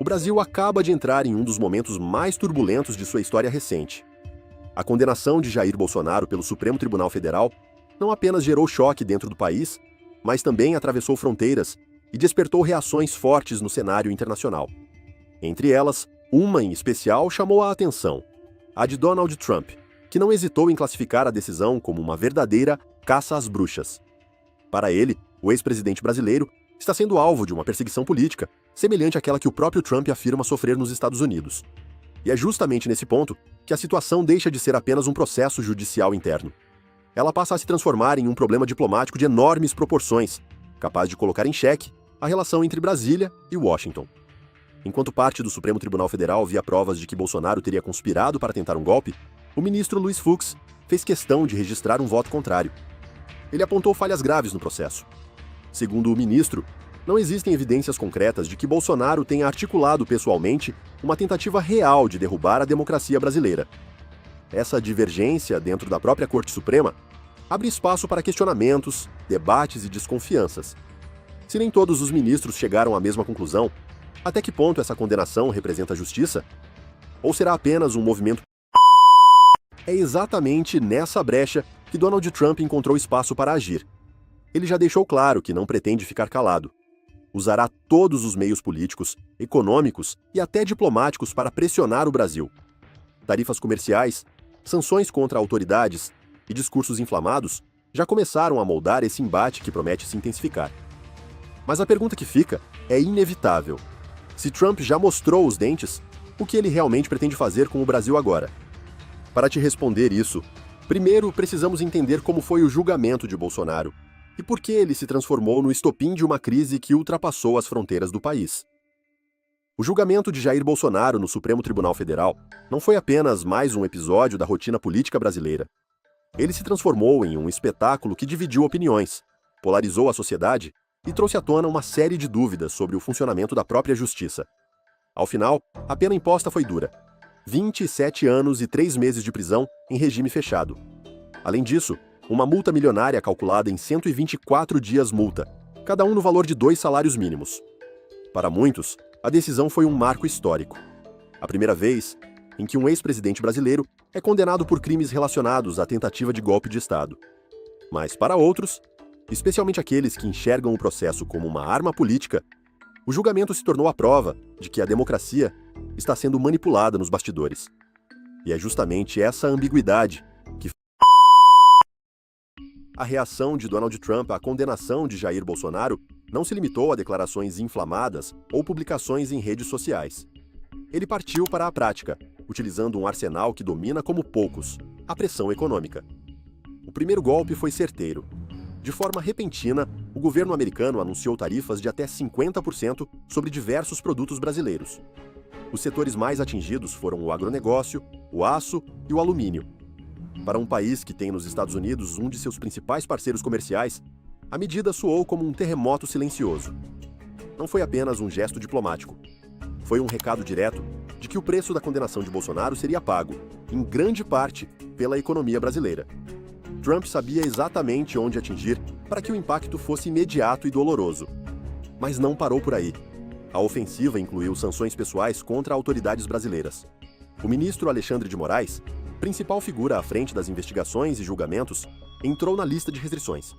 O Brasil acaba de entrar em um dos momentos mais turbulentos de sua história recente. A condenação de Jair Bolsonaro pelo Supremo Tribunal Federal não apenas gerou choque dentro do país, mas também atravessou fronteiras e despertou reações fortes no cenário internacional. Entre elas, uma em especial chamou a atenção: a de Donald Trump, que não hesitou em classificar a decisão como uma verdadeira caça às bruxas. Para ele, o ex-presidente brasileiro está sendo alvo de uma perseguição política, semelhante àquela que o próprio Trump afirma sofrer nos Estados Unidos. E é justamente nesse ponto que a situação deixa de ser apenas um processo judicial interno. Ela passa a se transformar em um problema diplomático de enormes proporções, capaz de colocar em xeque a relação entre Brasília e Washington. Enquanto parte do Supremo Tribunal Federal via provas de que Bolsonaro teria conspirado para tentar um golpe, o ministro Luiz Fux fez questão de registrar um voto contrário. Ele apontou falhas graves no processo. Segundo o ministro, não existem evidências concretas de que Bolsonaro tenha articulado pessoalmente uma tentativa real de derrubar a democracia brasileira. Essa divergência dentro da própria Corte Suprema abre espaço para questionamentos, debates e desconfianças. Se nem todos os ministros chegaram à mesma conclusão, até que ponto essa condenação representa justiça? Ou será apenas um movimento? É exatamente nessa brecha que Donald Trump encontrou espaço para agir. Ele já deixou claro que não pretende ficar calado. Usará todos os meios políticos, econômicos e até diplomáticos para pressionar o Brasil. Tarifas comerciais, sanções contra autoridades e discursos inflamados já começaram a moldar esse embate que promete se intensificar. Mas a pergunta que fica é inevitável. Se Trump já mostrou os dentes, o que ele realmente pretende fazer com o Brasil agora? Para te responder isso, primeiro precisamos entender como foi o julgamento de Bolsonaro e por que ele se transformou no estopim de uma crise que ultrapassou as fronteiras do país. O julgamento de Jair Bolsonaro no Supremo Tribunal Federal não foi apenas mais um episódio da rotina política brasileira. Ele se transformou em um espetáculo que dividiu opiniões, polarizou a sociedade e trouxe à tona uma série de dúvidas sobre o funcionamento da própria justiça. Ao final, a pena imposta foi dura: 27 anos e 3 meses de prisão em regime fechado. Além disso, uma multa milionária calculada em 124 dias multa, cada um no valor de 2 salários mínimos. Para muitos, a decisão foi um marco histórico. A primeira vez em que um ex-presidente brasileiro é condenado por crimes relacionados à tentativa de golpe de Estado. Mas para outros, especialmente aqueles que enxergam o processo como uma arma política, o julgamento se tornou a prova de que a democracia está sendo manipulada nos bastidores. E é justamente essa ambiguidade que a reação de Donald Trump à condenação de Jair Bolsonaro não se limitou a declarações inflamadas ou publicações em redes sociais. Ele partiu para a prática, utilizando um arsenal que domina como poucos: a pressão econômica. O primeiro golpe foi certeiro. De forma repentina, o governo americano anunciou tarifas de até 50% sobre diversos produtos brasileiros. Os setores mais atingidos foram o agronegócio, o aço e o alumínio. Para um país que tem nos Estados Unidos um de seus principais parceiros comerciais, a medida soou como um terremoto silencioso. Não foi apenas um gesto diplomático. Foi um recado direto de que o preço da condenação de Bolsonaro seria pago, em grande parte, pela economia brasileira. Trump sabia exatamente onde atingir para que o impacto fosse imediato e doloroso. Mas não parou por aí. A ofensiva incluiu sanções pessoais contra autoridades brasileiras. O ministro Alexandre de Moraes, principal figura à frente das investigações e julgamentos, entrou na lista de restrições.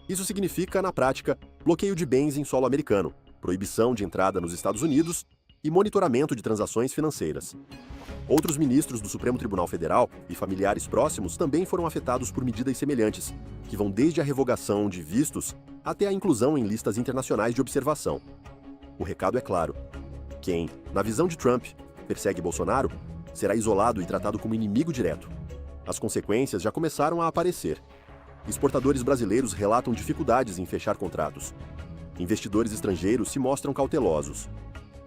Isso significa, na prática, bloqueio de bens em solo americano, proibição de entrada nos Estados Unidos e monitoramento de transações financeiras. Outros ministros do Supremo Tribunal Federal e familiares próximos também foram afetados por medidas semelhantes, que vão desde a revogação de vistos até a inclusão em listas internacionais de observação. O recado é claro: quem, na visão de Trump, persegue Bolsonaro, será isolado e tratado como inimigo direto. As consequências já começaram a aparecer. Exportadores brasileiros relatam dificuldades em fechar contratos. Investidores estrangeiros se mostram cautelosos.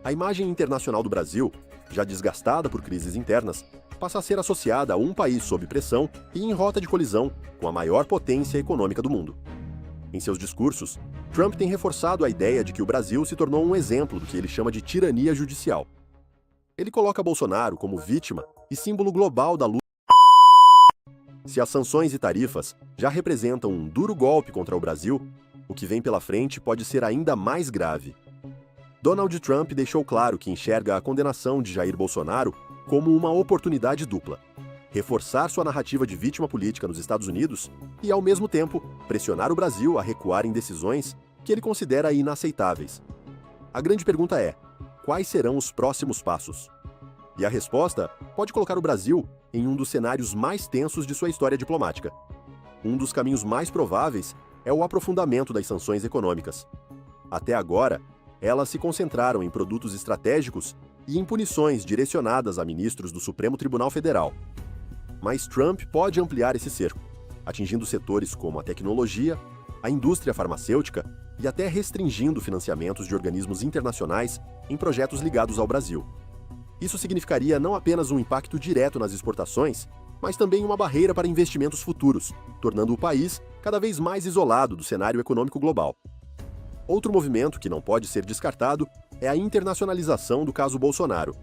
A imagem internacional do Brasil, já desgastada por crises internas, passa a ser associada a um país sob pressão e em rota de colisão com a maior potência econômica do mundo. Em seus discursos, Trump tem reforçado a ideia de que o Brasil se tornou um exemplo do que ele chama de tirania judicial. Ele coloca Bolsonaro como vítima e símbolo global da luta. Se as sanções e tarifas já representam um duro golpe contra o Brasil, o que vem pela frente pode ser ainda mais grave. Donald Trump deixou claro que enxerga a condenação de Jair Bolsonaro como uma oportunidade dupla: reforçar sua narrativa de vítima política nos Estados Unidos e, ao mesmo tempo, pressionar o Brasil a recuar em decisões que ele considera inaceitáveis. A grande pergunta é: quais serão os próximos passos? E a resposta pode colocar o Brasil em um dos cenários mais tensos de sua história diplomática. Um dos caminhos mais prováveis é o aprofundamento das sanções econômicas. Até agora, elas se concentraram em produtos estratégicos e em punições direcionadas a ministros do Supremo Tribunal Federal. Mas Trump pode ampliar esse cerco, atingindo setores como a tecnologia, a indústria farmacêutica e até restringindo financiamentos de organismos internacionais em projetos ligados ao Brasil. Isso significaria não apenas um impacto direto nas exportações, mas também uma barreira para investimentos futuros, tornando o país cada vez mais isolado do cenário econômico global. Outro movimento que não pode ser descartado é a internacionalização do caso Bolsonaro.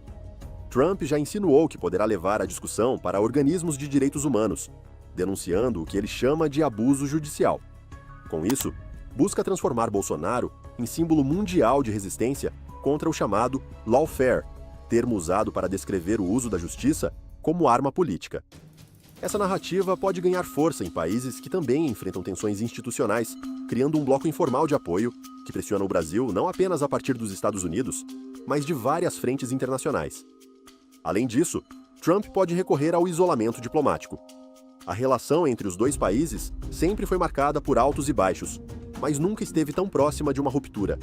Trump já insinuou que poderá levar a discussão para organismos de direitos humanos, denunciando o que ele chama de abuso judicial. Com isso, busca transformar Bolsonaro em símbolo mundial de resistência contra o chamado lawfare, termo usado para descrever o uso da justiça como arma política. Essa narrativa pode ganhar força em países que também enfrentam tensões institucionais, criando um bloco informal de apoio que pressiona o Brasil não apenas a partir dos Estados Unidos, mas de várias frentes internacionais. Além disso, Trump pode recorrer ao isolamento diplomático. A relação entre os dois países sempre foi marcada por altos e baixos, mas nunca esteve tão próxima de uma ruptura.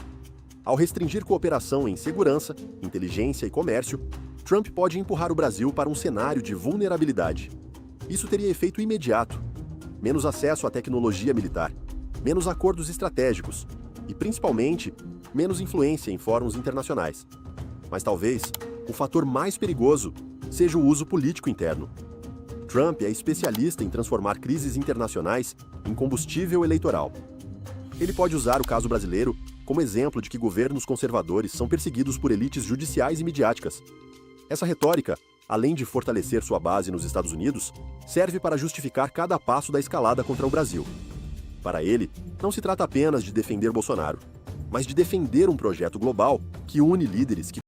Ao restringir cooperação em segurança, inteligência e comércio, Trump pode empurrar o Brasil para um cenário de vulnerabilidade. Isso teria efeito imediato: menos acesso à tecnologia militar, menos acordos estratégicos e, principalmente, menos influência em fóruns internacionais. Mas talvez o fator mais perigoso seja o uso político interno. Trump é especialista em transformar crises internacionais em combustível eleitoral. Ele pode usar o caso brasileiro como exemplo de que governos conservadores são perseguidos por elites judiciais e midiáticas. Essa retórica, além de fortalecer sua base nos Estados Unidos, serve para justificar cada passo da escalada contra o Brasil. Para ele, não se trata apenas de defender Bolsonaro, mas de defender um projeto global que une líderes que